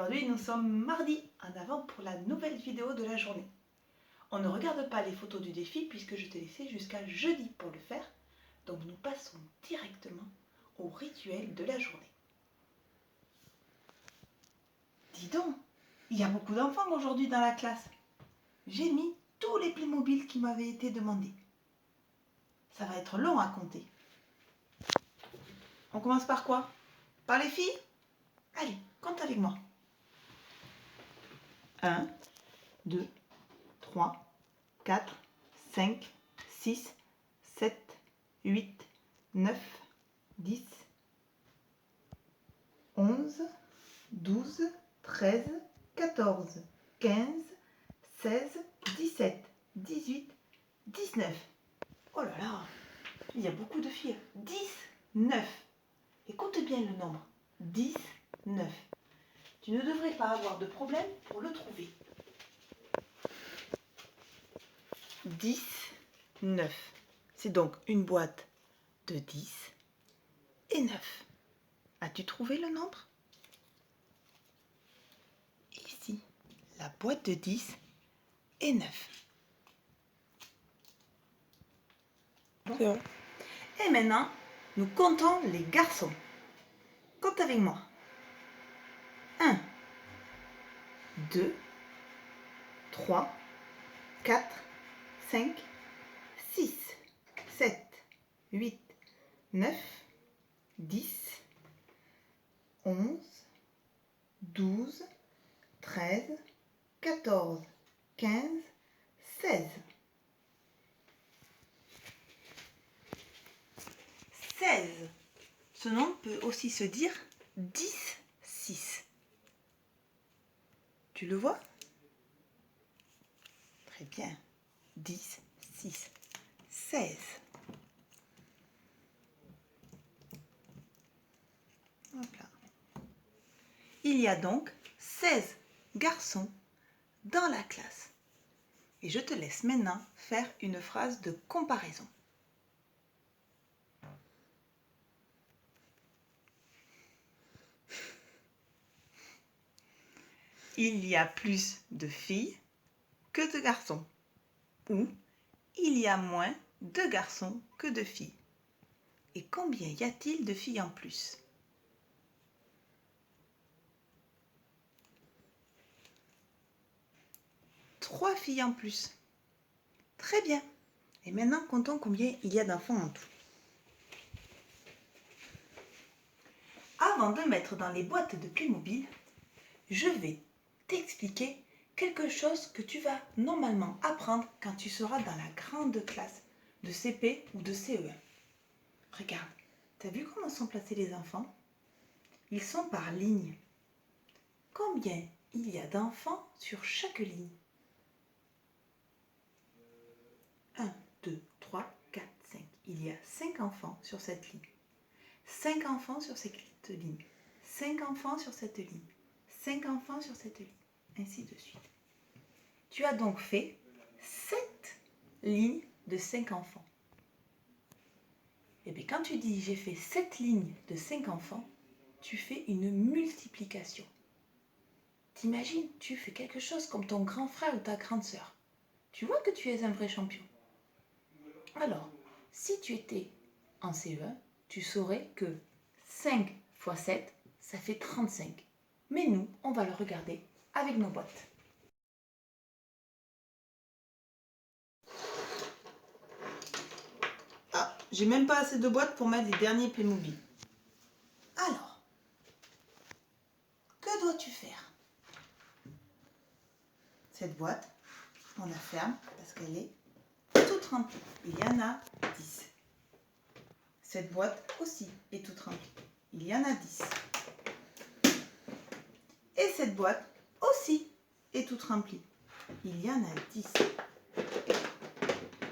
Aujourd'hui, nous sommes mardi, en avant pour la nouvelle vidéo de la journée. On ne regarde pas les photos du défi puisque je t'ai laissé jusqu'à jeudi pour le faire. Donc nous passons directement au rituel de la journée. Dis donc, il y a beaucoup d'enfants aujourd'hui dans la classe. J'ai mis tous les Playmobil qui m'avaient été demandés. Ça va être long à compter. On commence par quoi? Par les filles? Allez, compte avec moi. 1, 2, 3, 4, 5, 6, 7, 8, 9, 10, 11, 12, 13, 14, 15, 16, 17, 18, 19. Oh là là, il y a beaucoup de filles. 19. Écoute bien le nombre. 19. Tu ne devrais pas avoir de problème pour le trouver. 19. C'est donc une boîte de 10 et 9. As-tu trouvé le nombre? Ici, la boîte de 10 et 9. Bon. Et maintenant, nous comptons les garçons. Compte avec moi. 1, 2, 3, 4, 5, 6, 7, 8, 9, 10, 11, 12, 13, 14, 15, 16. 16. Ce nom peut aussi se dire 10, 6. Tu le vois? Très bien. 10, 6, 16. Hop là. Il y a donc 16 garçons dans la classe. Et je te laisse maintenant faire une phrase de comparaison. Il y a plus de filles que de garçons. Ou il y a moins de garçons que de filles. Et combien y a-t-il de filles en plus? Trois filles en plus. Très bien. Et maintenant, comptons combien il y a d'enfants en tout. Avant de mettre dans les boîtes de Playmobil, je vais t'expliquer quelque chose que tu vas normalement apprendre quand tu seras dans la grande classe de CP ou de CE1. Regarde, tu as vu comment sont placés les enfants? Ils sont par ligne. Combien il y a d'enfants sur chaque ligne? 1, 2, 3, 4, 5. Il y a 5 enfants sur cette ligne. 5 enfants sur cette ligne. 5 enfants sur cette ligne. 5 enfants sur cette ligne. Ainsi de suite. Tu as donc fait 7 lignes de 5 enfants. Et bien quand tu dis j'ai fait 7 lignes de 5 enfants, tu fais une multiplication. T'imagines, tu fais quelque chose comme ton grand frère ou ta grande sœur. Tu vois que tu es un vrai champion. Alors, si tu étais en CE1, tu saurais que 5 fois 7, ça fait 35. Mais nous, on va le regarder avec nos boîtes. Ah, j'ai même pas assez de boîtes pour mettre les derniers Playmobil. Alors, que dois-tu faire? Cette boîte, on la ferme parce qu'elle est toute remplie. Il y en a 10. Cette boîte aussi est toute remplie. Il y en a 10. Et cette boîte aussi est toute remplie. Il y en a 10.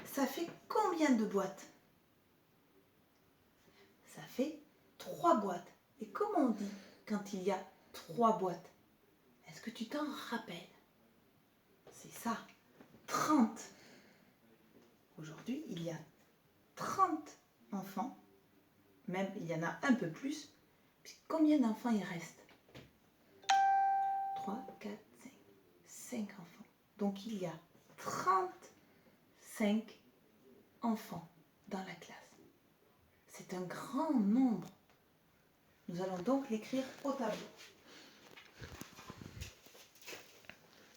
Ça fait combien de boîtes? Ça fait 3 boîtes. Et comment on dit quand il y a 3 boîtes? Est-ce que tu t'en rappelles? C'est ça, 30. Aujourd'hui, il y a 30 enfants. Même, il y en a un peu plus. Puis combien d'enfants il reste? 3, 4, 5. 5 enfants. Donc il y a 35 enfants dans la classe. C'est un grand nombre. Nous allons donc l'écrire au tableau.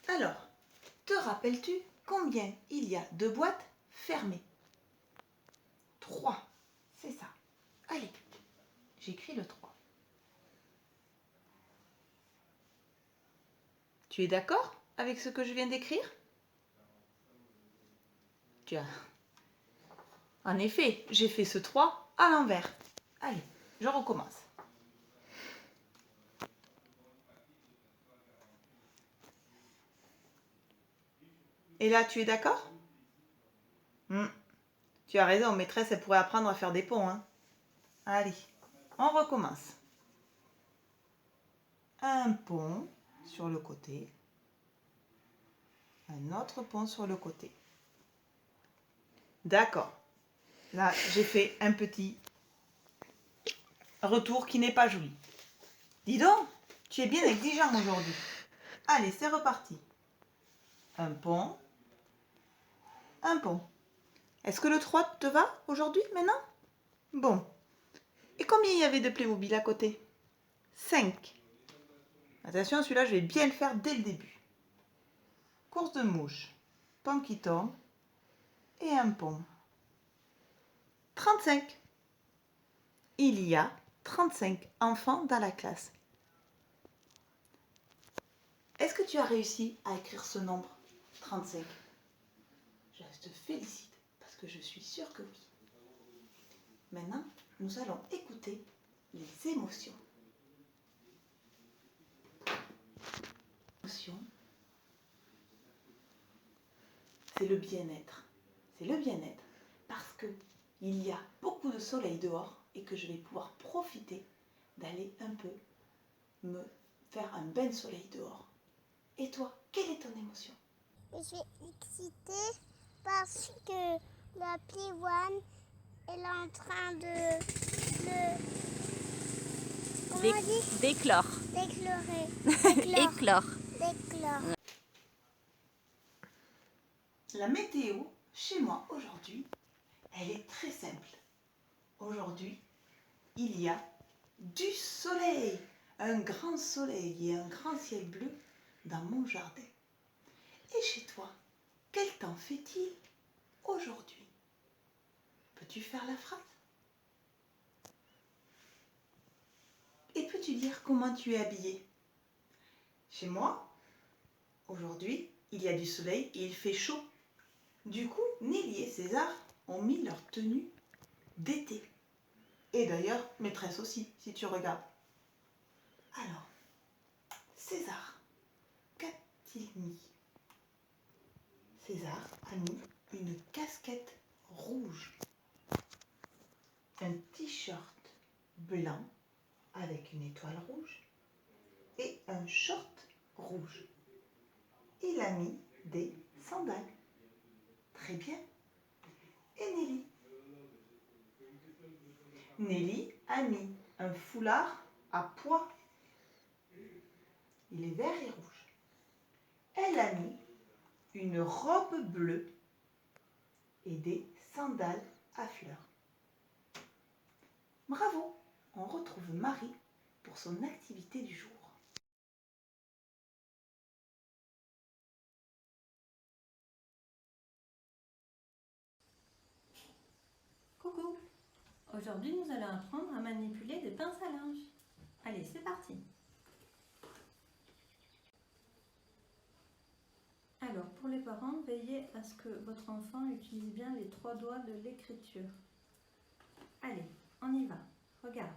Alors, te rappelles-tu combien il y a de boîtes fermées? 3. C'est ça. Allez, j'écris le 3. Tu es d'accord avec ce que je viens d'écrire? En effet, j'ai fait ce 3 à l'envers. Allez, je recommence. Et là, tu es d'accord? Tu as raison, maîtresse, elle pourrait apprendre à faire des ponts. Hein. Allez, on recommence. Un pont sur le côté. Un autre pont sur le côté. D'accord. Là, j'ai fait un petit retour qui n'est pas joli. Dis donc, tu es bien exigeant aujourd'hui. Allez, c'est reparti. Un pont. Un pont. Est-ce que le 3 te va aujourd'hui, maintenant? Bon. Et combien il y avait de Playmobil à côté? 5. Attention, celui-là, je vais bien le faire dès le début. Course de mouche, pont qui tombe et un pont. 35. Il y a 35 enfants dans la classe. Est-ce que tu as réussi à écrire ce nombre 35? Je te félicite parce que je suis sûre que oui. Maintenant, nous allons écouter les émotions. L'émotion, c'est le bien-être. C'est le bien-être parce que il y a beaucoup de soleil dehors et que je vais pouvoir profiter d'aller un peu me faire un bain de soleil dehors. Et toi, quelle est ton émotion? Je suis excitée parce que la Play-One est en train de D'éclore. Éclore. La météo, chez moi aujourd'hui, elle est très simple. Aujourd'hui, il y a du soleil, un grand soleil et un grand ciel bleu dans mon jardin. Et chez toi, quel temps fait-il aujourd'hui? Peux-tu faire la phrase? Et peux-tu dire comment tu es habillé? Chez moi, aujourd'hui, il y a du soleil et il fait chaud. Du coup, Nelly et César ont mis leur tenue d'été. Et d'ailleurs, maîtresse aussi, si tu regardes. Alors, César, qu'a-t-il mis? César a mis une casquette rouge, un t-shirt blanc avec une étoile rouge et un short rouge. Il a mis des sandales. Très bien. Et Nelly? Nelly a mis un foulard à pois. Il est vert et rouge. Elle a mis une robe bleue et des sandales à fleurs. Bravo! On retrouve Marie pour son activité du jour. Coucou. Aujourd'hui, nous allons apprendre à manipuler des pinces à linge. Allez, c'est parti. Alors, pour les parents, veillez à ce que votre enfant utilise bien les 3 doigts de l'écriture. Allez, on y va. Regarde.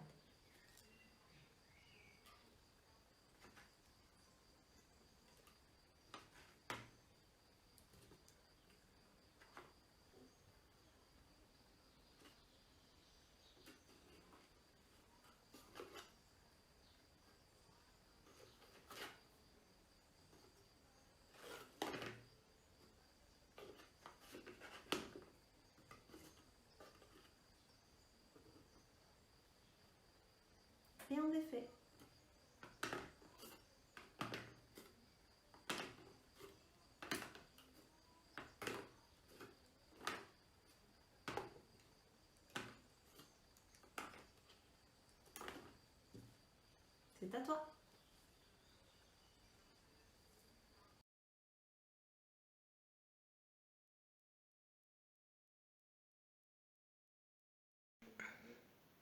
Et on défait. c'est à toi.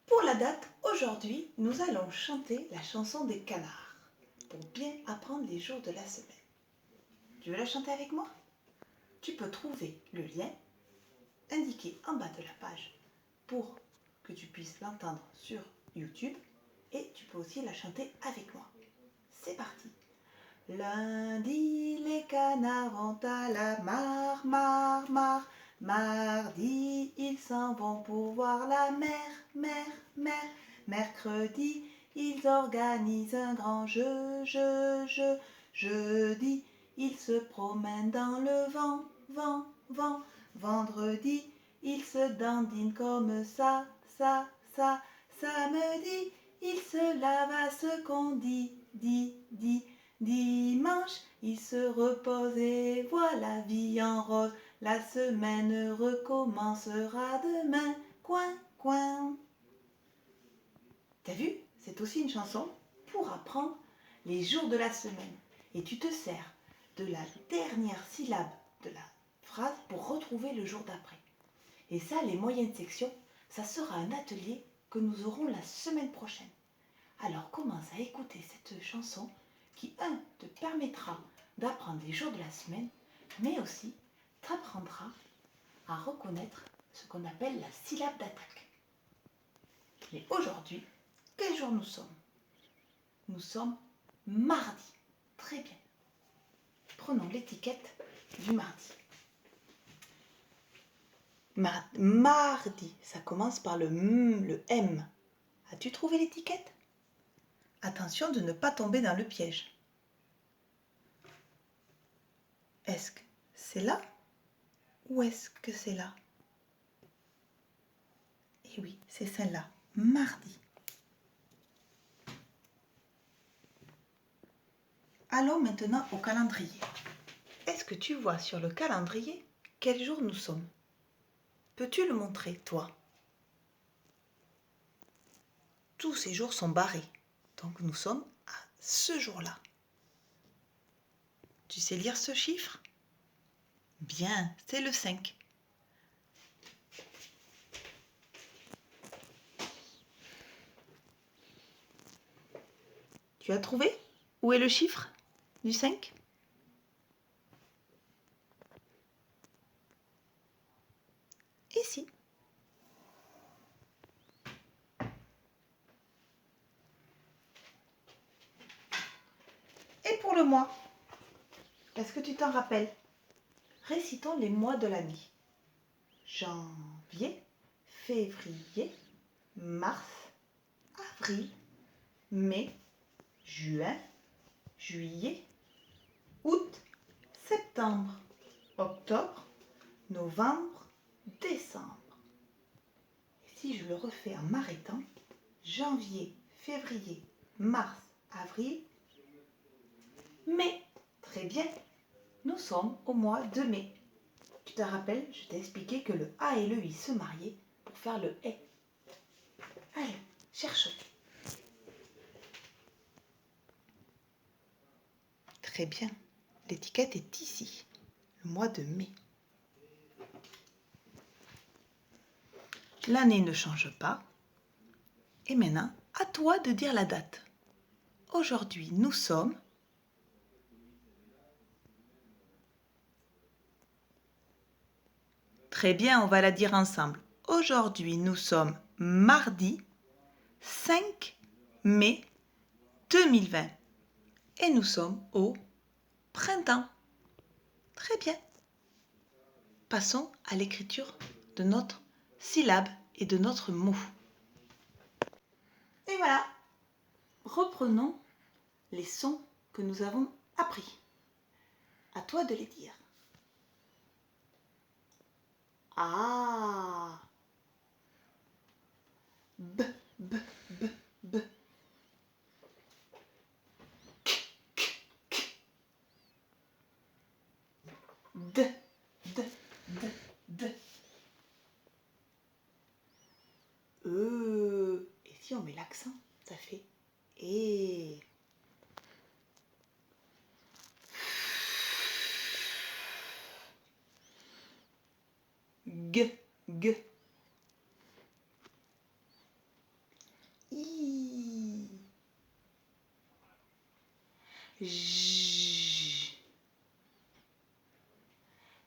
Pour la date, aujourd'hui, nous allons chanter la chanson des canards pour bien apprendre les jours de la semaine. Tu veux la chanter avec moi? Tu peux trouver le lien indiqué en bas de la page pour que tu puisses l'entendre sur YouTube et tu peux aussi la chanter avec moi. C'est parti! Lundi, les canards vont à la mare, mare, mare. Mardi, ils s'en vont pour voir la mer, mer, mer. Mercredi, ils organisent un grand jeu, jeu. Jeudi, ils se promènent dans le vent, vent, vent. Vendredi, ils se dandinent comme ça. Samedi, ils se lavent à ce qu'on dit. Dimanche, ils se reposent et voilà vie en rose. La semaine recommencera demain, coin, coin. T'as vu? C'est aussi une chanson pour apprendre les jours de la semaine. Et tu te sers de la dernière syllabe de la phrase pour retrouver le jour d'après. Et ça, les moyennes sections, ça sera un atelier que nous aurons la semaine prochaine. Alors commence à écouter cette chanson qui, te permettra d'apprendre les jours de la semaine, mais aussi t'apprendra à reconnaître ce qu'on appelle la syllabe d'attaque. Mais aujourd'hui, quel jour nous sommes? Nous sommes mardi. Très bien. Prenons l'étiquette du mardi. Mardi, ça commence par le M. As-tu trouvé l'étiquette? Attention de ne pas tomber dans le piège. Est-ce que c'est là ou est-ce que c'est là? Eh oui, c'est celle-là, mardi. Allons maintenant au calendrier. Est-ce que tu vois sur le calendrier quel jour nous sommes? Peux-tu le montrer, toi? Tous ces jours sont barrés, donc nous sommes à ce jour-là. Tu sais lire ce chiffre? Bien, c'est le 5. Tu as trouvé? Où est le chiffre du 5? Ici. Et pour le mois, est-ce que tu t'en rappelles? Récitons les mois de l'année. Janvier, février, mars, avril, mai, juin, juillet, août, septembre, octobre, novembre, décembre. Et si je le refais en m'arrêtant, janvier, février, mars, avril, mai. Très bien, nous sommes au mois de mai. Tu te rappelles, je t'ai expliqué que le A et le I se mariaient pour faire le E. Allez, cherchons. Très bien, l'étiquette est ici, le mois de mai. L'année ne change pas. Et maintenant, à toi de dire la date. Aujourd'hui, nous sommes... Très bien, on va la dire ensemble. Aujourd'hui, nous sommes mardi 5 mai 2020. Et nous sommes au printemps. Très bien. Passons à l'écriture de notre syllabe et de notre mot. Et voilà. Reprenons les sons que nous avons appris. À toi de les dire. A. B, b, b, b. D, d, d, d. Et si on met l'accent, ça fait Et G, G. I. J.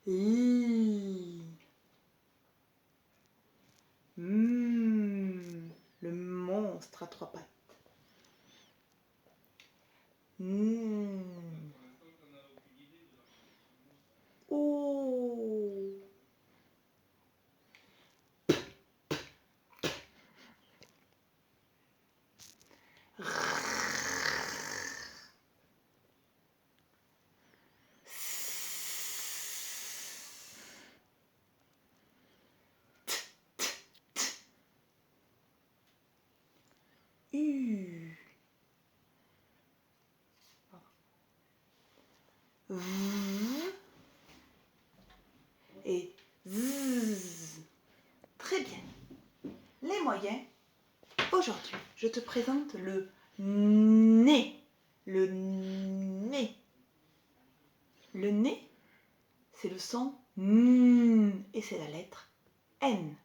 L. M. Le monstre à trois pattes. N. O. U. V. Et Z. Très bien. Les moyens. Aujourd'hui, je te présente le nez. Le nez. Le nez, c'est le son N et c'est la lettre N.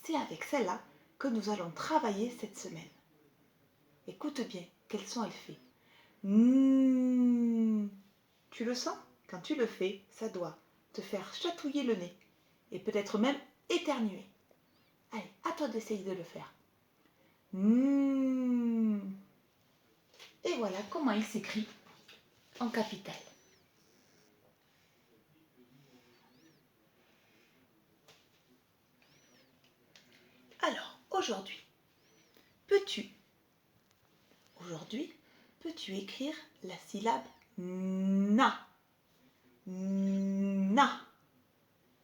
C'est avec celle-là que nous allons travailler cette semaine. Écoute bien, quel son elle fait. N. Tu le sens? Quand tu le fais, ça doit te faire chatouiller le nez et peut-être même éternuer. Allez, à toi d'essayer de le faire. N. Et voilà comment il s'écrit en capitale. Alors, aujourd'hui, peux-tu écrire la syllabe na? Na.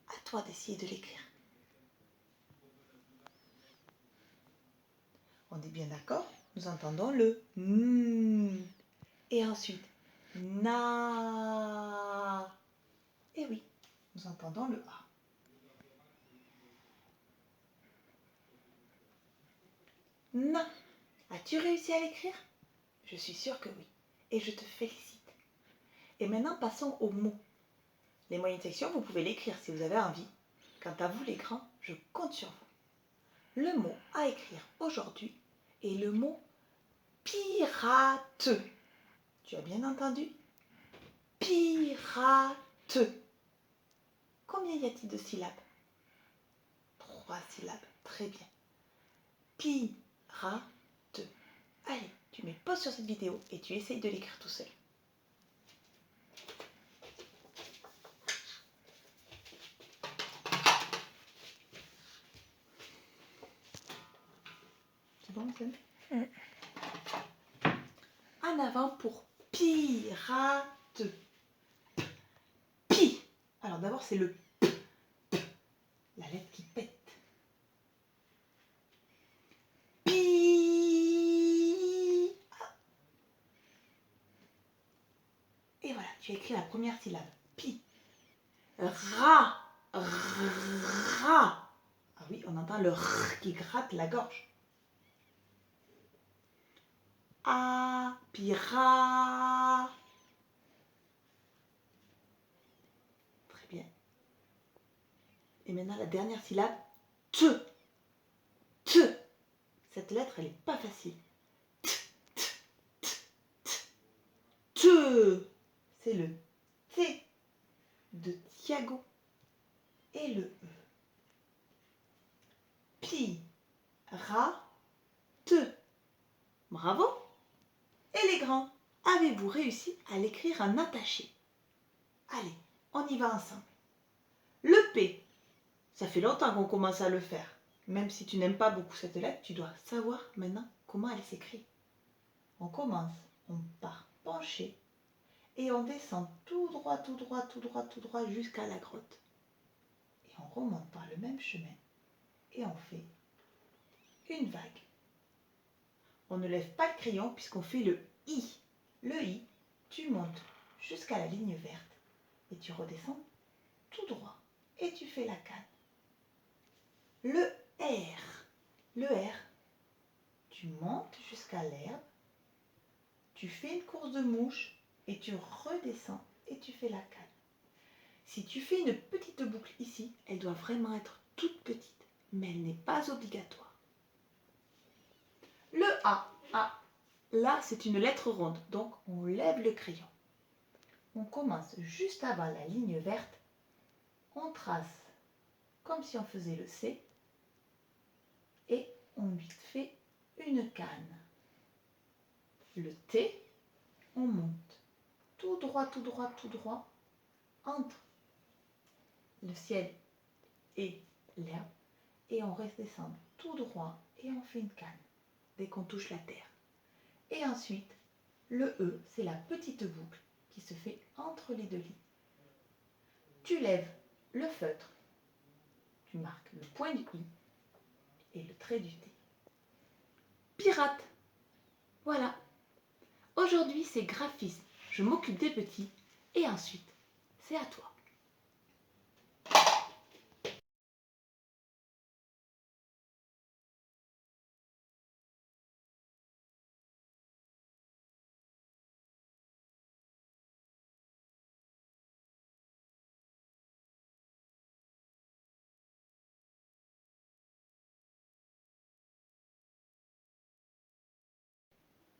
À toi d'essayer de l'écrire. On est bien d'accord? Nous entendons le N. Et ensuite, na. Et oui, nous entendons le A. Na. As-tu réussi à l'écrire? Je suis sûre que oui. Et je te félicite. Et maintenant, passons aux mots. Les moyennes sections, vous pouvez l'écrire si vous avez envie. Quant à vous, les grands, je compte sur vous. Le mot à écrire aujourd'hui est le mot pirate. Tu as bien entendu? Pirate. Combien y a-t-il de syllabes? 3 syllabes. Très bien. Pirate. Allez, tu mets pause sur cette vidéo et tu essayes de l'écrire tout seul. C'est bon, Sam? En avant pour pirate. Pi. Alors d'abord, c'est le P. La lettre qui pète. Pi. Et voilà, tu as écrit la première syllabe. Pi. Ra. Ra. Ah oui, on entend le R qui gratte la gorge. A. Pira. Très bien. Et maintenant la dernière syllabe. Te. Te. Cette lettre, elle n'est pas facile. Te. C'est le T de Thiago et le E. Pi. Ra. Te. Bravo. Et les grands, avez-vous réussi à l'écrire en attaché? Allez, on y va ensemble. Le P. Ça fait longtemps qu'on commence à le faire. Même si tu n'aimes pas beaucoup cette lettre, tu dois savoir maintenant comment elle s'écrit. On commence, on part penché et on descend tout droit, tout droit, tout droit, tout droit jusqu'à la grotte. Et on remonte par le même chemin et on fait une vague. On ne lève pas le crayon puisqu'on fait le I. Le I, tu montes jusqu'à la ligne verte et tu redescends tout droit et tu fais la canne. Le R. Le R, tu montes jusqu'à l'herbe tu fais une course de mouche et tu redescends et tu fais la canne. Si tu fais une petite boucle ici, elle doit vraiment être toute petite, mais elle n'est pas obligatoire. Le A, là c'est une lettre ronde, donc on lève le crayon. On commence juste avant la ligne verte, on trace comme si on faisait le C et on lui fait une canne. Le T, on monte tout droit, tout droit, tout droit entre le ciel et l'herbe et on reste descendre tout droit et on fait une canne dès qu'on touche la terre. Et ensuite, le E, c'est la petite boucle qui se fait entre les deux lignes. Tu lèves le feutre, tu marques le point du I et le trait du T. Pirate! Voilà. Aujourd'hui, c'est graphisme. Je m'occupe des petits et ensuite, c'est à toi.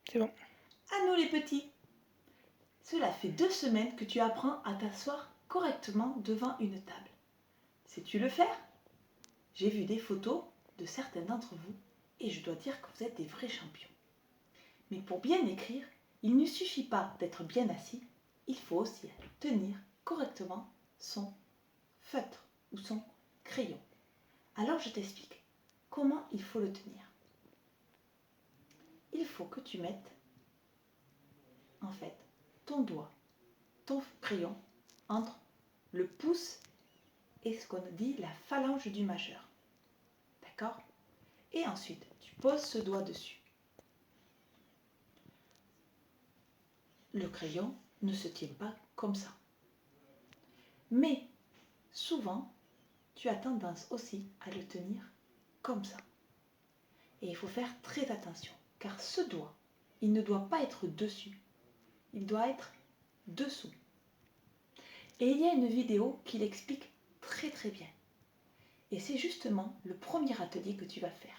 C'est bon. À nous les petits. Cela fait 2 semaines que tu apprends à t'asseoir correctement devant une table. Sais-tu le faire? J'ai vu des photos de certains d'entre vous et je dois dire que vous êtes des vrais champions. Mais pour bien écrire, il ne suffit pas d'être bien assis, il faut aussi tenir correctement son feutre ou son crayon. Alors je t'explique comment il faut le tenir. Il faut que tu mettes en fait ton doigt, ton crayon entre le pouce et ce qu'on dit la phalange du majeur. D'accord? Et ensuite, tu poses ce doigt dessus. Le crayon ne se tient pas comme ça. Mais souvent, tu as tendance aussi à le tenir comme ça. Et il faut faire très attention, car ce doigt, il ne doit pas être dessus, il doit être dessous. Et il y a une vidéo qui l'explique très très bien. Et c'est justement le premier atelier que tu vas faire.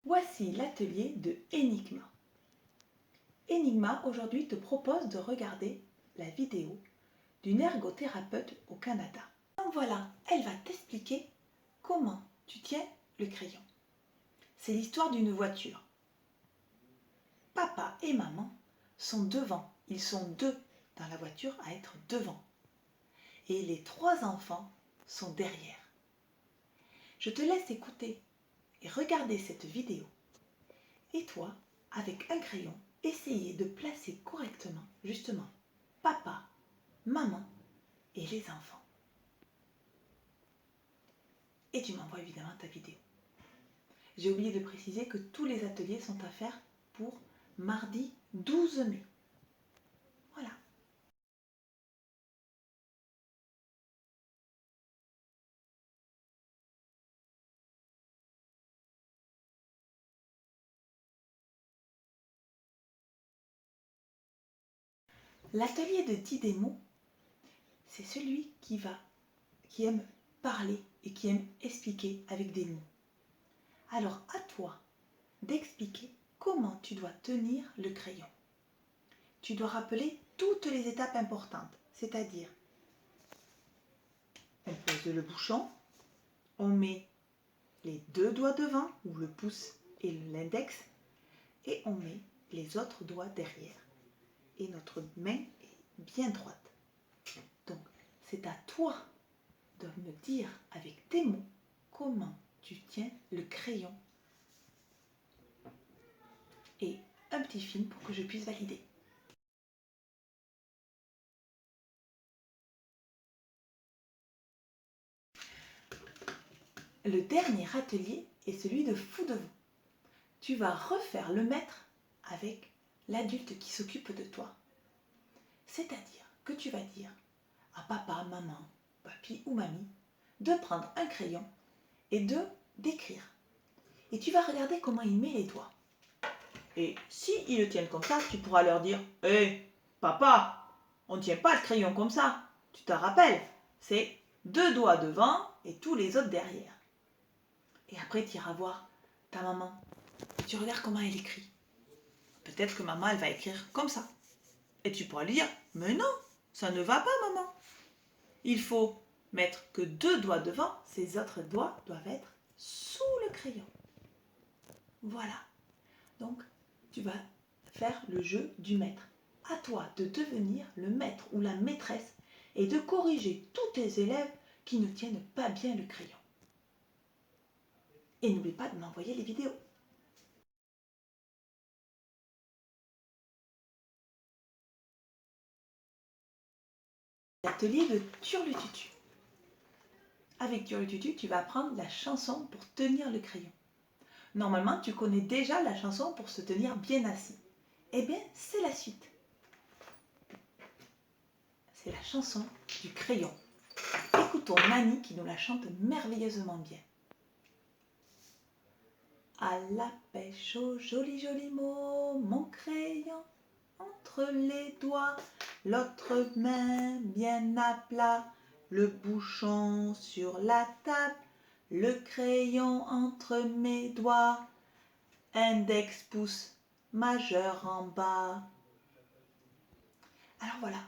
Voici l'atelier de Enigma. Enigma aujourd'hui te propose de regarder la vidéo d'une ergothérapeute au Canada. Donc voilà, elle va t'expliquer comment tu tiens le crayon. C'est l'histoire d'une voiture. Papa et maman sont devant, ils sont 2 dans la voiture à être devant. Et les 3 enfants sont derrière. Je te laisse écouter et regarder cette vidéo. Et toi, avec un crayon, essayez de placer correctement, justement, papa, maman et les enfants. Et tu m'envoies évidemment ta vidéo. J'ai oublié de préciser que tous les ateliers sont à faire pour mardi 12 mai. Voilà. L'atelier de 10 démos, c'est celui qui aime parler et qui aime expliquer avec des mots. Alors à toi d'expliquer comment tu dois tenir le crayon. Tu dois rappeler toutes les étapes importantes, c'est-à-dire on pose le bouchon, on met les 2 doigts devant, ou le pouce et l'index, et on met les autres doigts derrière. Et notre main est bien droite. Donc, c'est à toi de me dire avec tes mots comment tu tiens le crayon. Et un petit film pour que je puisse valider. Le dernier atelier est celui de fou de vous. Tu vas refaire le maître avec l'adulte qui s'occupe de toi. C'est-à-dire que tu vas dire à papa, maman, papy ou mamie de prendre un crayon et d'écrire. Et tu vas regarder comment il met les doigts. Et si ils le tiennent comme ça, tu pourras leur dire « Hé, papa, on ne tient pas le crayon comme ça. Tu te rappelles, c'est 2 doigts devant et tous les autres derrière. » Et après, tu iras voir ta maman. Et tu regardes comment elle écrit. Peut-être que maman, elle va écrire comme ça. Et tu pourras lui dire « Mais non, ça ne va pas, maman. Il faut mettre que 2 doigts devant, ces autres doigts doivent être sous le crayon. » Voilà. Donc, tu vas faire le jeu du maître. À toi de devenir le maître ou la maîtresse et de corriger tous tes élèves qui ne tiennent pas bien le crayon. Et n'oublie pas de m'envoyer les vidéos. L'atelier de Turlututu. Avec Turlututu, tu vas apprendre la chanson pour tenir le crayon. Normalement, tu connais déjà la chanson pour se tenir bien assis. Eh bien, c'est la suite. C'est la chanson du crayon. Écoutons Nani qui nous la chante merveilleusement bien. À la pêche aux jolis jolis mots, mon crayon entre les doigts, l'autre main bien à plat, le bouchon sur la table, le crayon entre mes doigts, index, pouce, majeur en bas. Alors voilà,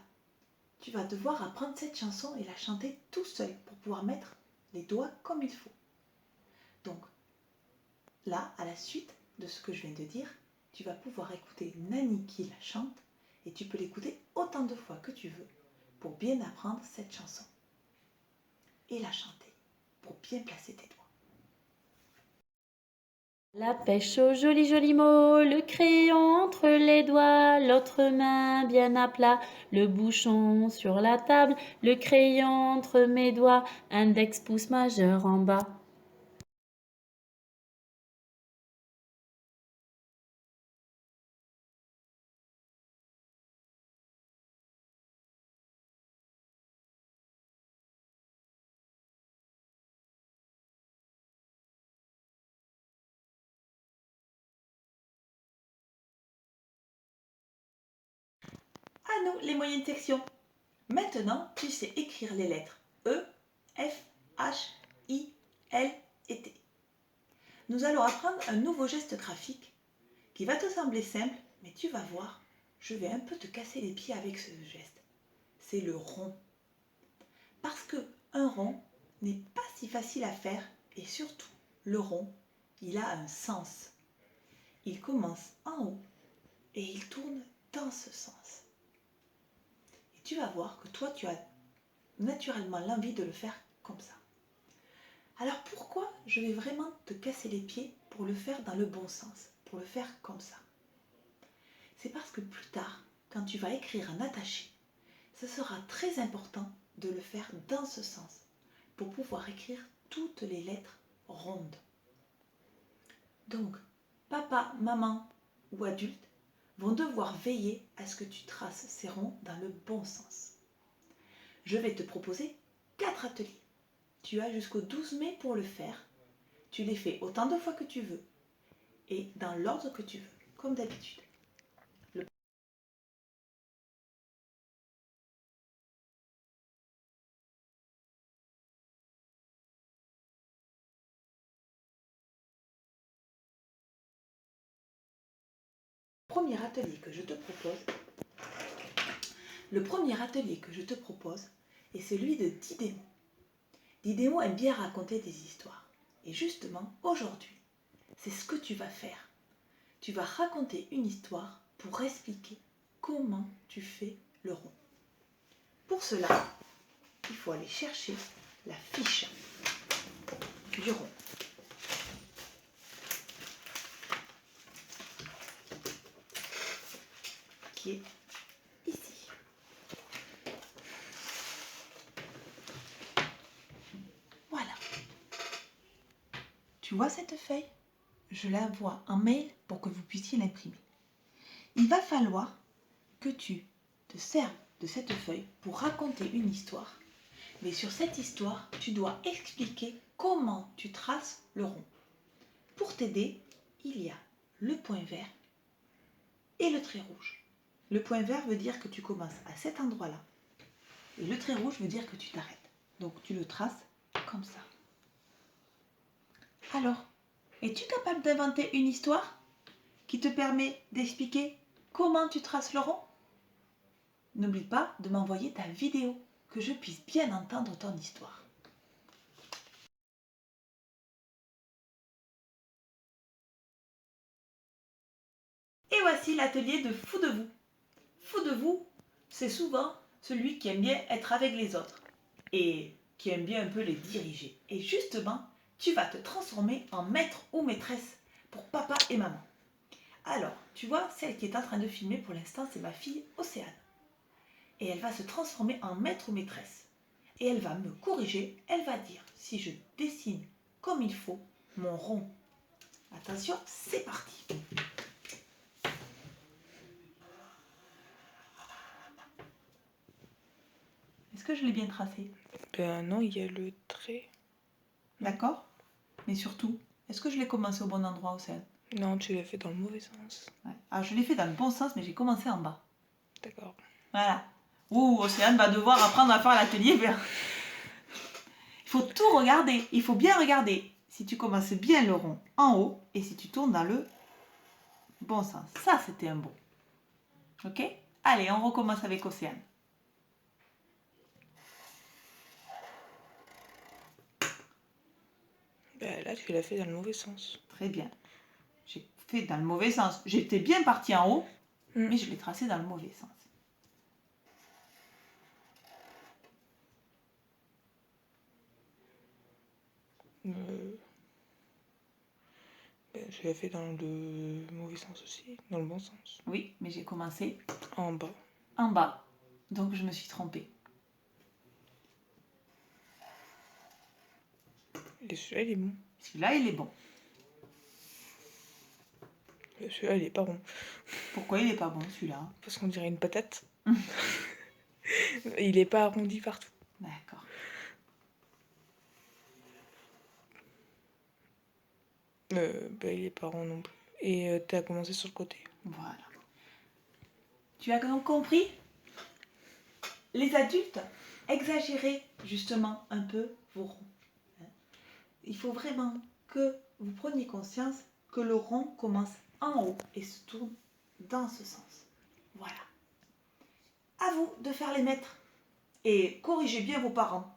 tu vas devoir apprendre cette chanson et la chanter tout seul pour pouvoir mettre les doigts comme il faut. Donc là, à la suite de ce que je viens de dire, tu vas pouvoir écouter Nani qui la chante et tu peux l'écouter autant de fois que tu veux pour bien apprendre cette chanson et la chanter pour bien placer tes doigts. La pêche aux jolis jolis mots, le crayon entre les doigts, l'autre main bien à plat, le bouchon sur la table, le crayon entre mes doigts, index, pouce, majeur en bas. À nous, les moyennes sections. Maintenant, tu sais écrire les lettres E, F, H, I, L et T. Nous allons apprendre un nouveau geste graphique qui va te sembler simple, mais tu vas voir, je vais un peu te casser les pieds avec ce geste. C'est le rond. Parce que un rond n'est pas si facile à faire et surtout, le rond, il a un sens. Il commence en haut et il tourne dans ce sens. Et tu vas voir que toi, tu as naturellement l'envie de le faire comme ça. Alors pourquoi je vais vraiment te casser les pieds pour le faire dans le bon sens, pour le faire comme ça? C'est parce que plus tard, quand tu vas écrire un attaché, ce sera très important de le faire dans ce sens pour pouvoir écrire toutes les lettres rondes. Donc, papa, maman ou adulte vont devoir veiller à ce que tu traces ces ronds dans le bon sens. Je vais te proposer 4 ateliers. Tu as jusqu'au 12 mai pour le faire. Tu les fais autant de fois que tu veux et dans l'ordre que tu veux, comme d'habitude. Premier atelier que je te propose, est celui de Didémo. Didémo aime bien raconter des histoires. Et justement, aujourd'hui, c'est ce que tu vas faire. Tu vas raconter une histoire pour expliquer comment tu fais le rond. Pour cela, il faut aller chercher la fiche du rond. Qui est ici. Voilà. Tu vois cette feuille? Je la vois en mail pour que vous puissiez l'imprimer. il va falloir que tu te serves de cette feuille pour raconter une histoire. Mais sur cette histoire, tu dois expliquer comment tu traces le rond. Pour t'aider, il y a le point vert et le trait rouge. Le point vert veut dire que tu commences à cet endroit-là. Et le trait rouge veut dire que tu t'arrêtes. Donc tu le traces comme ça. Alors, es-tu capable d'inventer une histoire qui te permet d'expliquer comment tu traces le rond? N'oublie pas de m'envoyer ta vidéo, que je puisse bien entendre ton histoire. Et voici l'atelier de Fou de vous. Fou de vous, c'est souvent celui qui aime bien être avec les autres et qui aime bien un peu les diriger. Et justement, tu vas te transformer en maître ou maîtresse pour papa et maman. Alors, tu vois, celle qui est en train de filmer pour l'instant, c'est ma fille Océane. Et elle va se transformer en maître ou maîtresse. Et elle va me corriger, elle va dire si je dessine comme il faut mon rond. Attention, c'est parti. Est-ce que je l'ai bien tracé? Ben non, il y a le trait. D'accord? Mais surtout, est-ce que je l'ai commencé au bon endroit, Océane? Non, tu l'as fait dans le mauvais sens. Ouais. Alors je l'ai fait dans le bon sens, mais j'ai commencé en bas. D'accord. Voilà. Ouh, Océane va devoir apprendre à faire l'atelier vert. Il faut tout regarder. Il faut bien regarder. Si tu commences bien le rond en haut et si tu tournes dans le bon sens. Ça, c'était un bon. Ok? Allez, on recommence avec Océane. Ben là, tu l'as fait dans le mauvais sens. Très bien. J'ai fait dans le mauvais sens. J'étais bien partie en haut, mais je l'ai tracé dans le mauvais sens. Ben, tu l'as fait dans le mauvais sens aussi, dans le bon sens. Oui, mais j'ai commencé En bas. en bas. Donc je me suis trompée. Et celui-là, il est bon. Celui-là, il est bon. Celui-là, il est pas rond. Pourquoi il est pas bon, celui-là? Parce qu'on dirait une patate. Il est pas arrondi partout. D'accord. Ben, il est pas rond non plus. Et t'as commencé sur le côté. Voilà. Tu as donc compris? Les adultes, exagérez justement un peu vos ronds. Il faut vraiment que vous preniez conscience que le rond commence en haut et se tourne dans ce sens. Voilà. À vous de faire les maîtres et corrigez bien vos parents.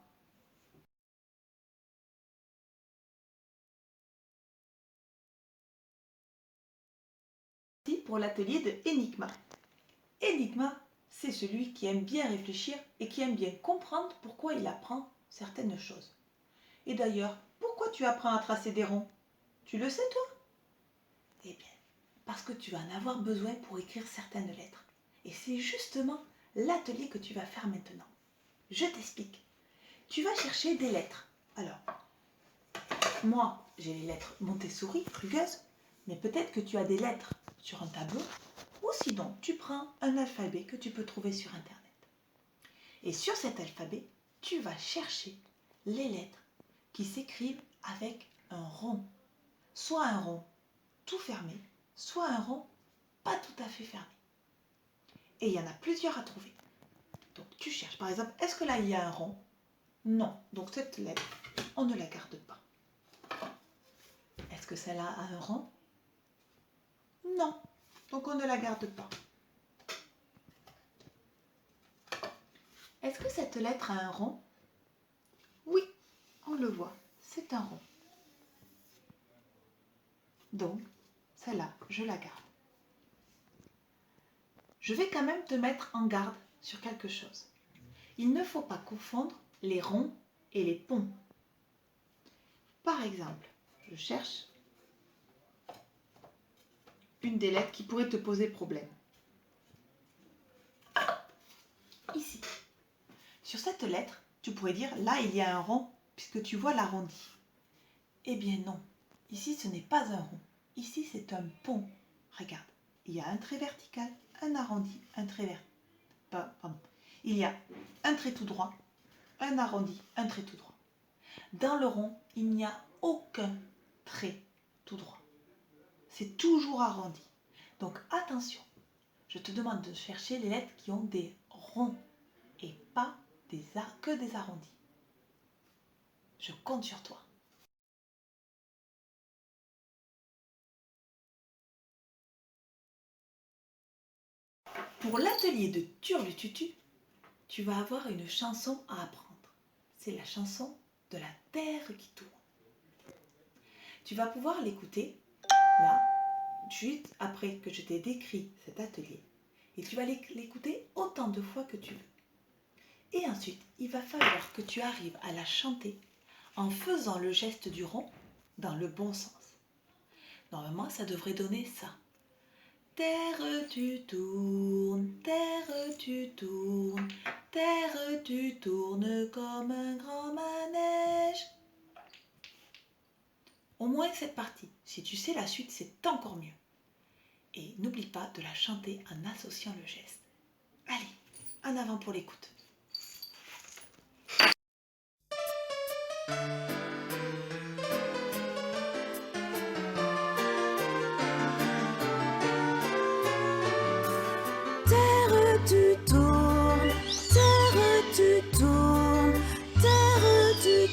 Pour l'atelier de Enigma. Enigma, c'est celui qui aime bien réfléchir et qui aime bien comprendre pourquoi il apprend certaines choses. Et d'ailleurs, pourquoi tu apprends à tracer des ronds? Tu le sais, toi? Eh bien, parce que tu vas en avoir besoin pour écrire certaines lettres. Et c'est justement l'atelier que tu vas faire maintenant. Je t'explique. Tu vas chercher des lettres. Alors, moi, j'ai les lettres Montessori, rugueuses, mais peut-être que tu as des lettres sur un tableau, ou sinon, tu prends un alphabet que tu peux trouver sur Internet. Et sur cet alphabet, tu vas chercher les lettres qui s'écrivent avec un rond. Soit un rond tout fermé, soit un rond pas tout à fait fermé. Et il y en a plusieurs à trouver. Donc tu cherches, par exemple, est-ce que là il y a un rond? Non. Donc cette lettre, on ne la garde pas. Est-ce que celle-là a un rond? Non. Donc on ne la garde pas. Est-ce que cette lettre a un rond? Oui, on le voit, c'est un rond. Donc, celle-là, je la garde. Je vais quand même te mettre en garde sur quelque chose. Il ne faut pas confondre les ronds et les ponts. Par exemple, je cherche une des lettres qui pourrait te poser problème. Ici. Sur cette lettre, tu pourrais dire, là il y a un rond, puisque tu vois l'arrondi. Eh bien non, ici ce n'est pas un rond, ici c'est un pont. Regarde, il y a un trait vertical, un arrondi, un trait vertical. Pardon. Il y a un trait tout droit, un arrondi, un trait tout droit. Dans le rond, il n'y a aucun trait tout droit. C'est toujours arrondi. Donc attention, je te demande de chercher les lettres qui ont des ronds et pas que des arrondis. Je compte sur toi. Pour l'atelier de Turlututu, tu vas avoir une chanson à apprendre. C'est la chanson de la terre qui tourne. Tu vas pouvoir l'écouter là, juste après que je t'ai décrit cet atelier. Et tu vas l'écouter autant de fois que tu veux. Et ensuite, il va falloir que tu arrives à la chanter en faisant le geste du rond dans le bon sens. Normalement, ça devrait donner ça. Terre, tu tournes comme un grand manège. Au moins cette partie. Si tu sais la suite, c'est encore mieux. Et n'oublie pas de la chanter en associant le geste. Allez, en avant pour l'écoute.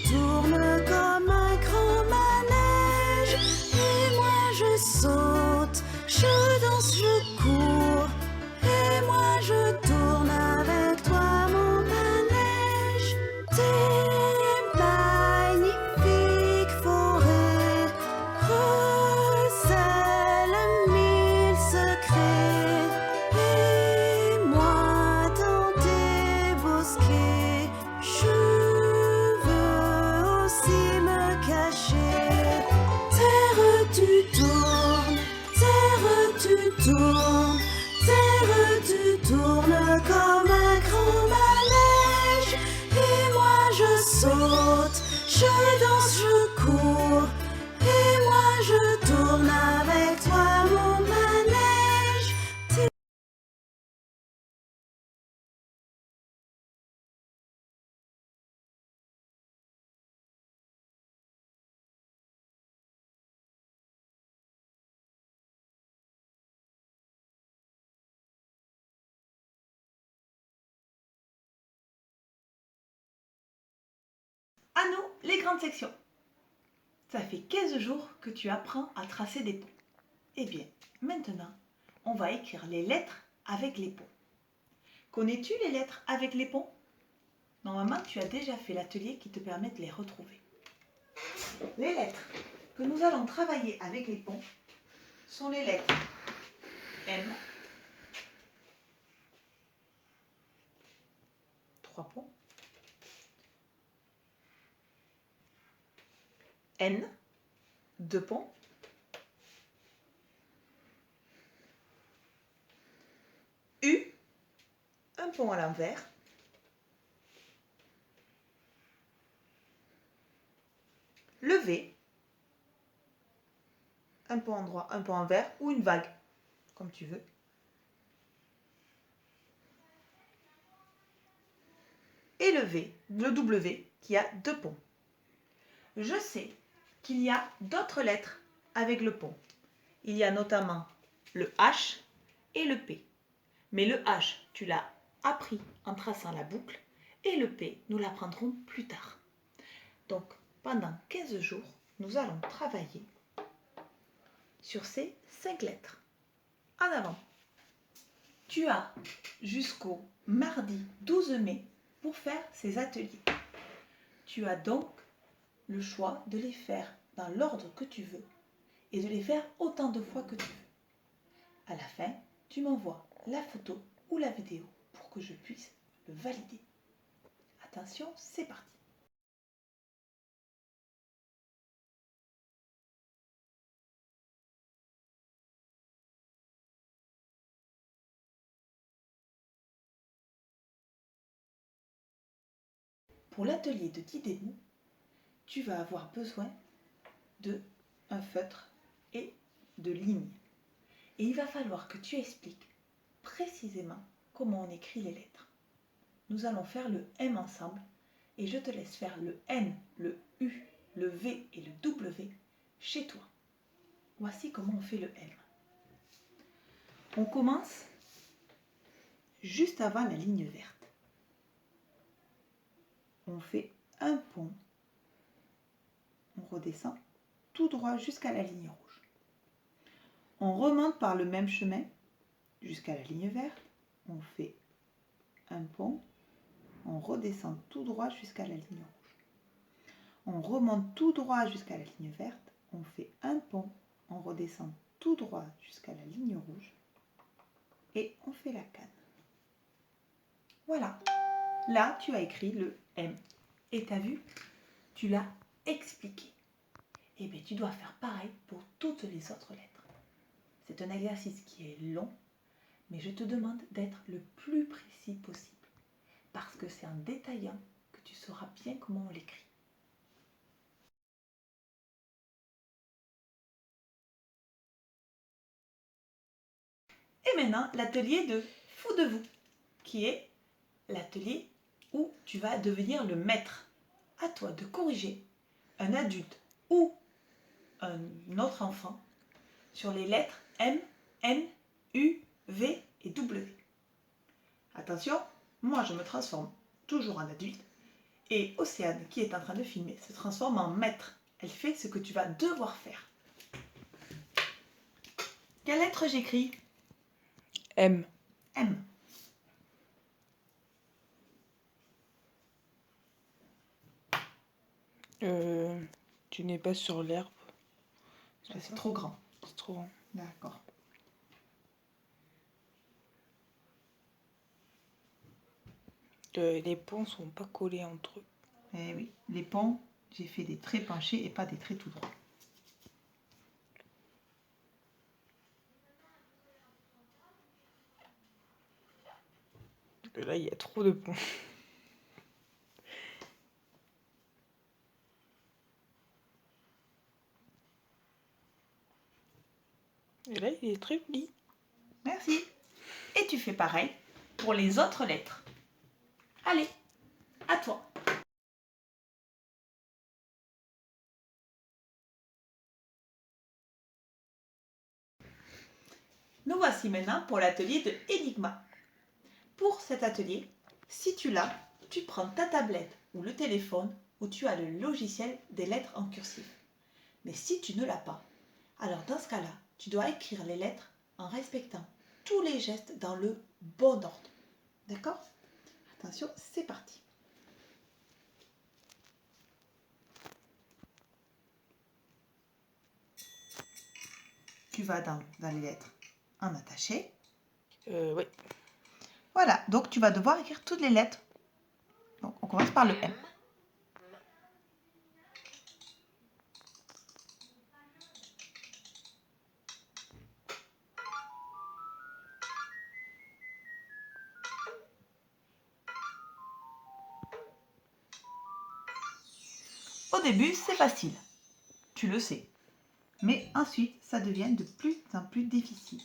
Comme un grand manège, et moi je saute, je danse, je cours, et moi je tourne avec toi mon manège. Tes magnifiques forêts recèlent mille secrets, et moi dans tes bosquets, je veux aussi me cacher. Terre, tu tournes, terre, tu tournes comme un grand manège, et moi je saute, je danse, je cours, et moi je tourne avec toi mon manège. À nous, les grandes sections. Ça fait 15 jours que tu apprends à tracer des ponts. Eh bien, maintenant, on va écrire les lettres avec les ponts. Connais-tu les lettres avec les ponts? Normalement, tu as déjà fait l'atelier qui te permet de les retrouver. Les lettres que nous allons travailler avec les ponts sont les lettres M, 3 ponts, N, 2 ponts, U, un pont à l'envers, le V, un pont endroit, un pont envers ou une vague, comme tu veux. Et le W qui a 2 ponts. Je sais qu'il y a d'autres lettres avec le pont. Il y a notamment le H et le P. Mais le H, tu l'as appris en traçant la boucle, et le P, nous l'apprendrons plus tard. Donc, pendant 15 jours, nous allons travailler sur ces 5 lettres. En avant. Tu as jusqu'au mardi 12 mai pour faire ces ateliers. Tu as donc le choix de les faire dans l'ordre que tu veux et de les faire autant de fois que tu veux. À la fin, tu m'envoies la photo ou la vidéo pour que je puisse le valider. Attention, c'est parti. Pour l'atelier de Didémou, tu vas avoir besoin d'un feutre et de lignes. Et il va falloir que tu expliques précisément comment on écrit les lettres. Nous allons faire le M ensemble et je te laisse faire le N, le U, le V et le W chez toi. Voici comment on fait le M. On commence juste avant la ligne verte. On fait un pont. On redescend tout droit jusqu'à la ligne rouge. On remonte par le même chemin jusqu'à la ligne verte. On fait un pont. On redescend tout droit jusqu'à la ligne rouge. On remonte tout droit jusqu'à la ligne verte. On fait un pont. On redescend tout droit jusqu'à la ligne rouge. Et on fait la canne. Voilà. Là, tu as écrit le M. Et tu as vu, tu l'as expliqué. Et bien, tu dois faire pareil pour toutes les autres lettres. C'est un exercice qui est long, mais je te demande d'être le plus précis possible. Parce que c'est en détaillant que tu sauras bien comment on l'écrit. Et maintenant, l'atelier de Fou de vous, qui est l'atelier où tu vas devenir le maître. À toi de corriger un adulte ou un autre enfant sur les lettres M, N, U, V et W. Attention, moi je me transforme toujours en adulte et Océane, qui est en train de filmer, se transforme en maître. Elle fait ce que tu vas devoir faire. Quelle lettre j'écris? M. M. Tu n'es pas sur l'herbe. C'est trop grand. C'est trop grand. D'accord. Les ponts sont pas collés entre eux. Eh oui, les ponts, j'ai fait des traits penchés et pas des traits tout droits. Là, il y a trop de ponts. Et là, il est très joli. Merci. Et tu fais pareil pour les autres lettres. Allez, à toi. Nous voici maintenant pour l'atelier de Enigma. Pour cet atelier, si tu l'as, tu prends ta tablette ou le téléphone où tu as le logiciel des lettres en cursif. Mais si tu ne l'as pas, alors dans ce cas-là, tu dois écrire les lettres en respectant tous les gestes dans le bon ordre. D'accord? Attention, c'est parti. Tu vas dans les lettres en attaché. Oui. Voilà, donc tu vas devoir écrire toutes les lettres. Donc on commence par le M. Au début, c'est facile. Tu le sais. Mais ensuite, ça devient de plus en plus difficile.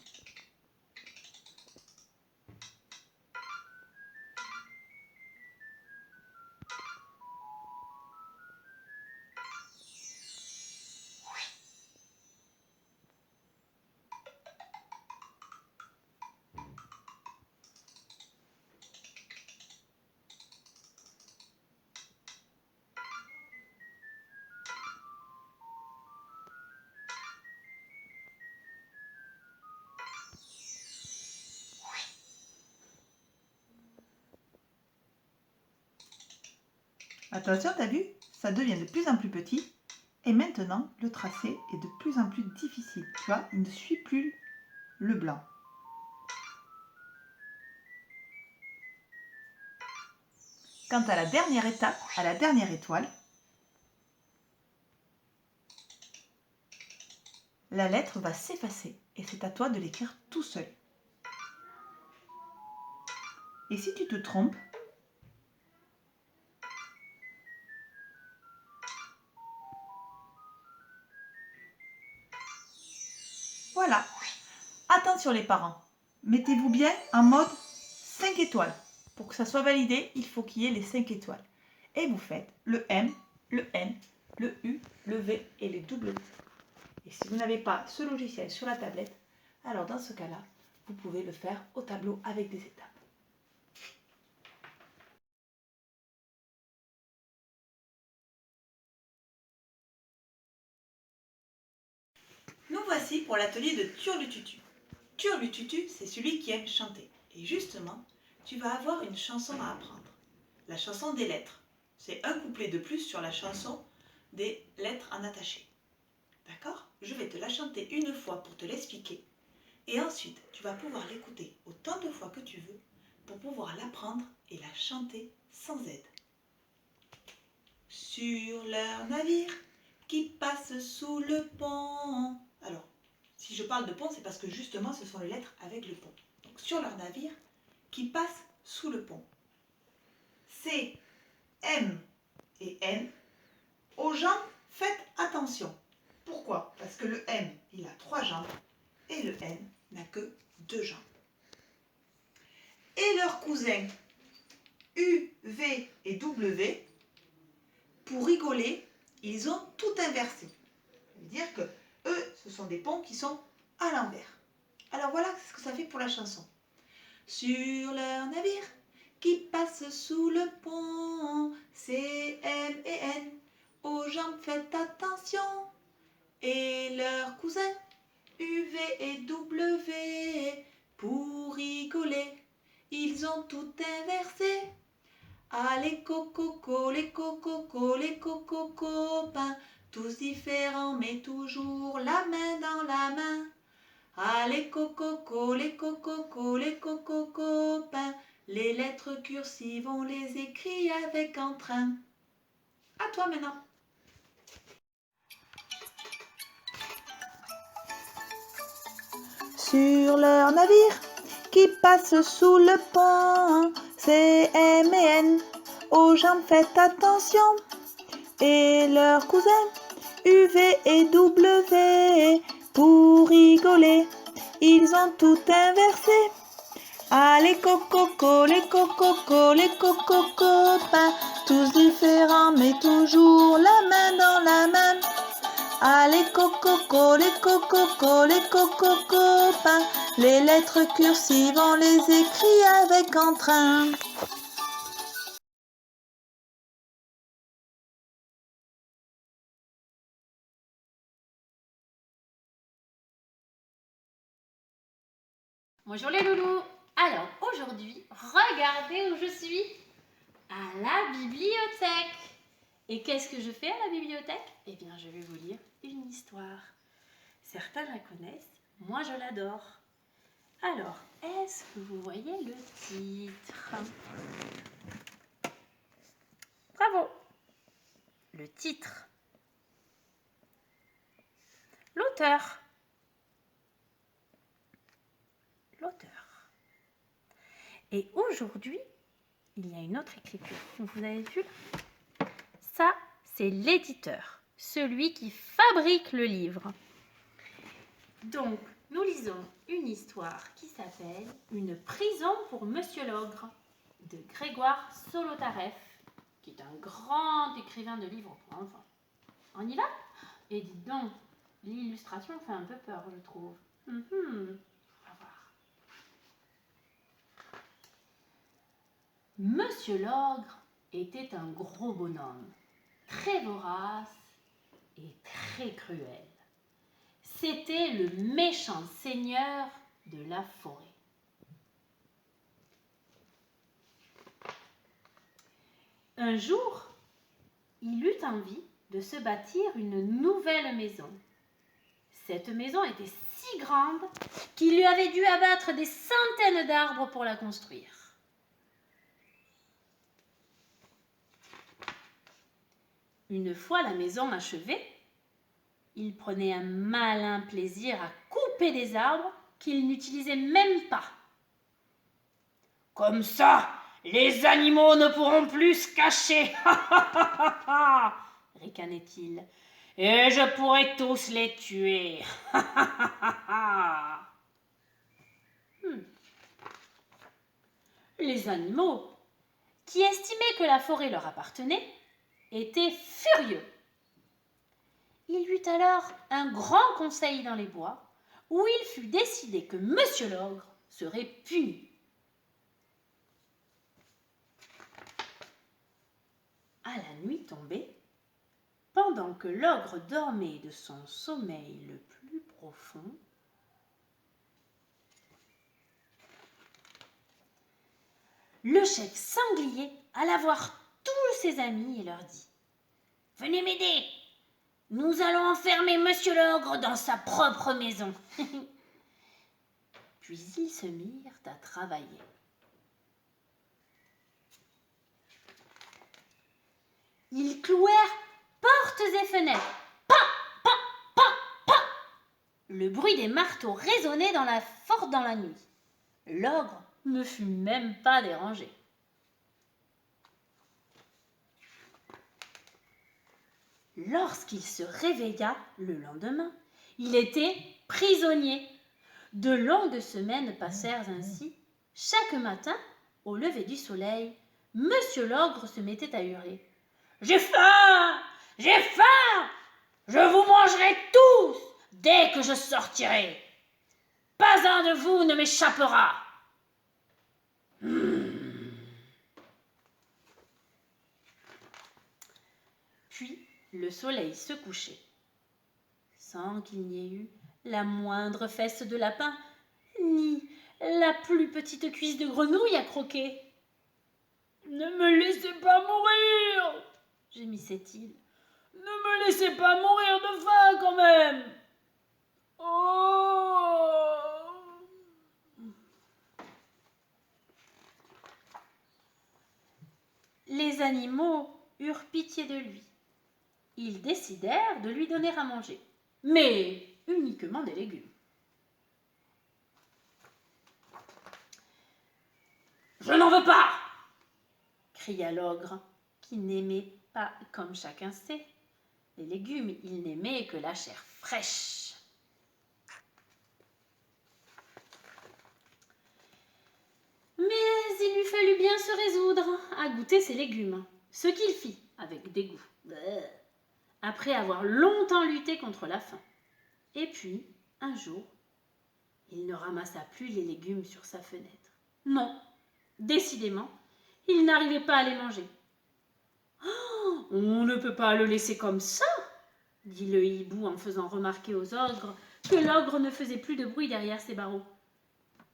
Attention, t'as vu? Ça devient de plus en plus petit. Et maintenant, le tracé est de plus en plus difficile. Tu vois, il ne suit plus le blanc. Quant à la dernière étape, à la dernière étoile, la lettre va s'effacer et c'est à toi de l'écrire tout seul. Et si tu te trompes, voilà. Attention. Attention les parents, mettez-vous bien en mode 5 étoiles. Pour que ça soit validé, il faut qu'il y ait les 5 étoiles. Et vous faites le M, le N, le U, le V et les W. Et si vous n'avez pas ce logiciel sur la tablette, alors dans ce cas-là, vous pouvez le faire au tableau avec des étapes. Nous voici pour l'atelier de Turlututu. Turlututu, c'est celui qui aime chanter. Et justement, tu vas avoir une chanson à apprendre. La chanson des lettres. C'est un couplet de plus sur la chanson des lettres en attaché. D'accord? Je vais te la chanter une fois pour te l'expliquer. Et ensuite, tu vas pouvoir l'écouter autant de fois que tu veux pour pouvoir l'apprendre et la chanter sans aide. Sur leur navire qui passe sous le pont. Alors, si je parle de pont, c'est parce que justement, ce sont les lettres avec le pont. Donc, sur leur navire qui passe sous le pont. C, M et N. Aux jambes, faites attention. Pourquoi? Parce que le M, il a 3 jambes et le N n'a que 2 jambes. Et leurs cousins U, V et W, pour rigoler, ils ont tout inversé. Ça veut dire que eux, ce sont des ponts qui sont à l'envers. Alors voilà ce que ça fait pour la chanson. Sur leur navire qui passe sous le pont, C, M et N, aux jambes faites attention. Et leurs cousins U, V et W, pour rigoler, ils ont tout inversé. Ah les coco, les coco, les coco copains, tous différents mais toujours la main dans la main. Ah les coco, les coco, les coco copains, les lettres cursives on les écrit avec entrain. À toi maintenant. Sur leur navire qui passe sous le pont, C, M et N, aux jambes faites attention. Et leurs cousins U, V et W, pour rigoler, ils ont tout inversé. Ah les coco, les coco, les coco copains, tous différents mais toujours la main dans la main. Ah les coco, les coco, les coco copains, les lettres cursives on les écrit avec entrain. Bonjour les loulous. Alors aujourd'hui, regardez où je suis. À la bibliothèque. Et qu'est-ce que je fais à la bibliothèque? Eh bien, je vais vous lire une histoire. Certains la connaissent, moi je l'adore. Alors, est-ce que vous voyez le titre? Bravo! Le titre. L'auteur. L'auteur. Et aujourd'hui, il y a une autre écriture. Vous avez vu? Ça, c'est l'éditeur, celui qui fabrique le livre. Donc, nous lisons une histoire qui s'appelle « Une prison pour Monsieur l'Ogre » de Grégoire Solotareff, qui est un grand écrivain de livres pour enfants. On y va? Et dites donc, l'illustration fait un peu peur, je trouve. On va voir. Monsieur l'Ogre était un gros bonhomme, très vorace et très cruel. C'était le méchant seigneur de la forêt. Un jour, il eut envie de se bâtir une nouvelle maison. Cette maison était si grande qu'il lui avait dû abattre des centaines d'arbres pour la construire. Une fois la maison achevée, il prenait un malin plaisir à couper des arbres qu'il n'utilisait même pas. « Comme ça, les animaux ne pourront plus se cacher, ricanait-il, et je pourrai tous les tuer. » Les animaux, qui estimaient que la forêt leur appartenait, étaient furieux. Il y eut alors un grand conseil dans les bois, où il fut décidé que Monsieur l'ogre serait puni. À la nuit tombée, pendant que l'ogre dormait de son sommeil le plus profond, le chef sanglier alla voir tous ses amis et leur dit « Venez m'aider, nous allons enfermer Monsieur l'ogre dans sa propre maison. » Puis ils se mirent à travailler. Ils clouèrent portes et fenêtres. Pa, pa, pa, pa. Le bruit des marteaux résonnait dans la forte dans la nuit. L'ogre ne fut même pas dérangé. Lorsqu'il se réveilla le lendemain, il était prisonnier. De longues semaines passèrent ainsi. Chaque matin, au lever du soleil, Monsieur l'ogre se mettait à hurler. « J'ai faim! J'ai faim! Je vous mangerai tous dès que je sortirai. Pas un de vous ne m'échappera. » Puis le soleil se couchait, sans qu'il n'y ait eu la moindre fesse de lapin, ni la plus petite cuisse de grenouille à croquer. « Ne me laissez pas mourir !» gémissait-il. « Ne me laissez pas mourir de faim quand même !» Oh ! Les animaux eurent pitié de lui. Ils décidèrent de lui donner à manger, mais uniquement des légumes. « Je n'en veux pas !» cria l'ogre, qui n'aimait pas, comme chacun sait, les légumes, il n'aimait que la chair fraîche. Mais il lui fallut bien se résoudre à goûter ces légumes, ce qu'il fit avec dégoût, après avoir longtemps lutté contre la faim. Et puis, un jour, il ne ramassa plus les légumes sur sa fenêtre. Non, décidément, il n'arrivait pas à les manger. Oh, on ne peut pas le laisser comme ça, dit le hibou en faisant remarquer aux ogres que l'ogre ne faisait plus de bruit derrière ses barreaux.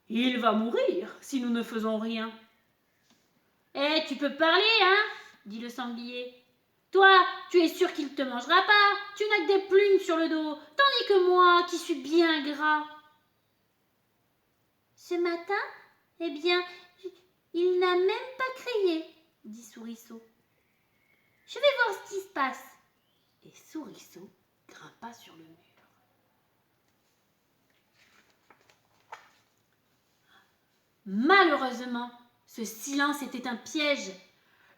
Il va mourir si nous ne faisons rien. Eh, tu peux parler, hein, dit le sanglier. Toi, tu es sûr qu'il ne te mangera pas, tu n'as que des plumes sur le dos, tandis que moi, qui suis bien gras. Ce matin, eh bien, il n'a même pas crié, dit Souriceau. Je vais voir ce qui se passe. Et Souriceau grimpa sur le mur. Malheureusement, ce silence était un piège.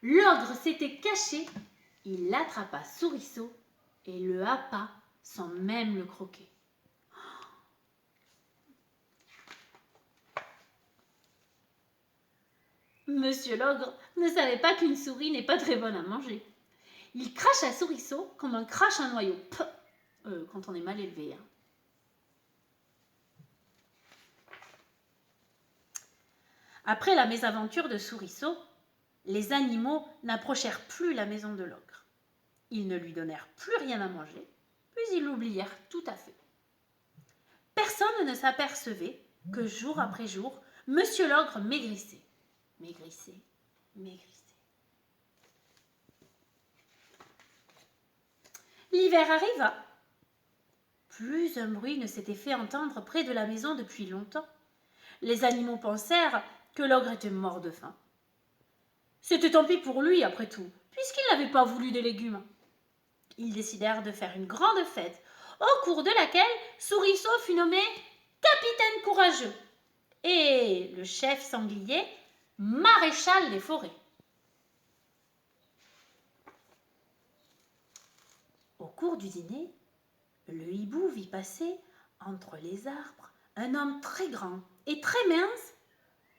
L'ogre s'était caché. Il attrapa Souriceau et le happa sans même le croquer. Monsieur l'ogre ne savait pas qu'une souris n'est pas très bonne à manger. Il cracha Souriceau comme on crache un noyau. Quand on est mal élevé. Hein. Après la mésaventure de Souriceau, les animaux n'approchèrent plus la maison de l'ogre. Ils ne lui donnèrent plus rien à manger, puis ils l'oublièrent tout à fait. Personne ne s'apercevait que jour après jour, Monsieur l'ogre maigrissait. Maigrissait, maigrissait. L'hiver arriva. Plus un bruit ne s'était fait entendre près de la maison depuis longtemps. Les animaux pensèrent que l'ogre était mort de faim. C'était tant pis pour lui, après tout, puisqu'il n'avait pas voulu des légumes. Ils décidèrent de faire une grande fête, au cours de laquelle Souriceau fut nommé capitaine courageux et le chef sanglier maréchal des forêts. Au cours du dîner, le hibou vit passer entre les arbres un homme très grand et très mince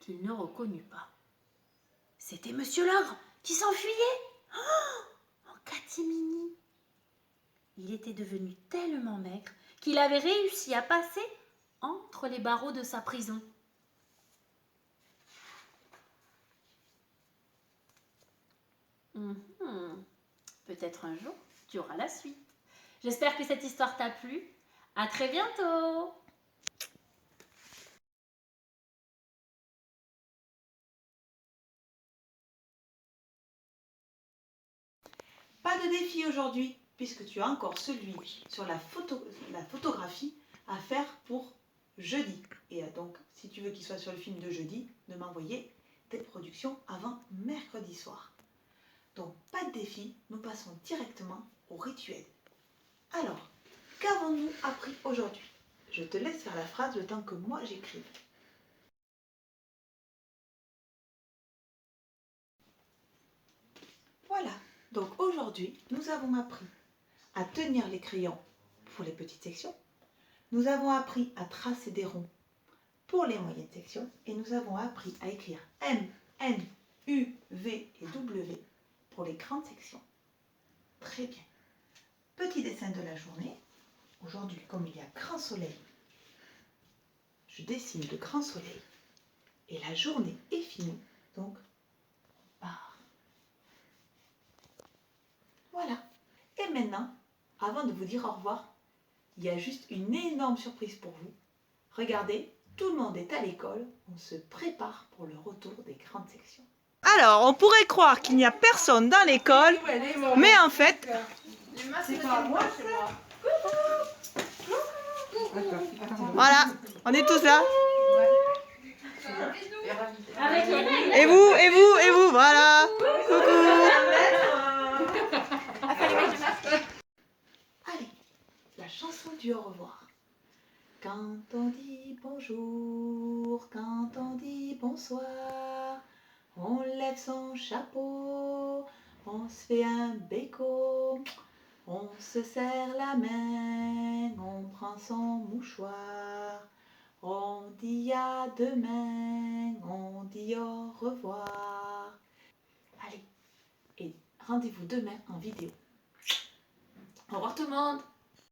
qu'il ne reconnut pas. C'était Monsieur l'ogre qui s'enfuyait. Oh, en catimini. Il était devenu tellement maigre qu'il avait réussi à passer entre les barreaux de sa prison. Peut-être un jour, tu auras la suite. J'espère que cette histoire t'a plu. À très bientôt! Pas de défi aujourd'hui, puisque tu as encore celui sur la photographie à faire pour jeudi. Et donc, si tu veux qu'il soit sur le film de jeudi, de m'envoyer tes productions avant mercredi soir. Donc, pas de défi, nous passons directement au rituel. Alors, qu'avons-nous appris aujourd'hui? Je te laisse faire la phrase le temps que moi j'écrive. Voilà, donc aujourd'hui, nous avons appris à tenir les crayons pour les petites sections. Nous avons appris à tracer des ronds pour les moyennes sections. Et nous avons appris à écrire M, N, U, V et W pour les grandes sections. Très bien. Petit dessin de la journée. Aujourd'hui, comme il y a grand soleil, je dessine le grand soleil. Et la journée est finie, donc on part. Voilà. Et maintenant, avant de vous dire au revoir, il y a juste une énorme surprise pour vous. Regardez, tout le monde est à l'école, on se prépare pour le retour des grandes sections. Alors, on pourrait croire qu'il n'y a personne dans l'école, mais en fait... Voilà, on est tous là. Et vous, voilà. Coucou. Allez, la chanson du au revoir. Quand on dit bonjour, quand on dit bonsoir, on lève son chapeau, on se fait un béco, on se serre la main, on prend son mouchoir, on dit à demain, on dit au revoir. Allez, et rendez-vous demain en vidéo. Au revoir tout le monde!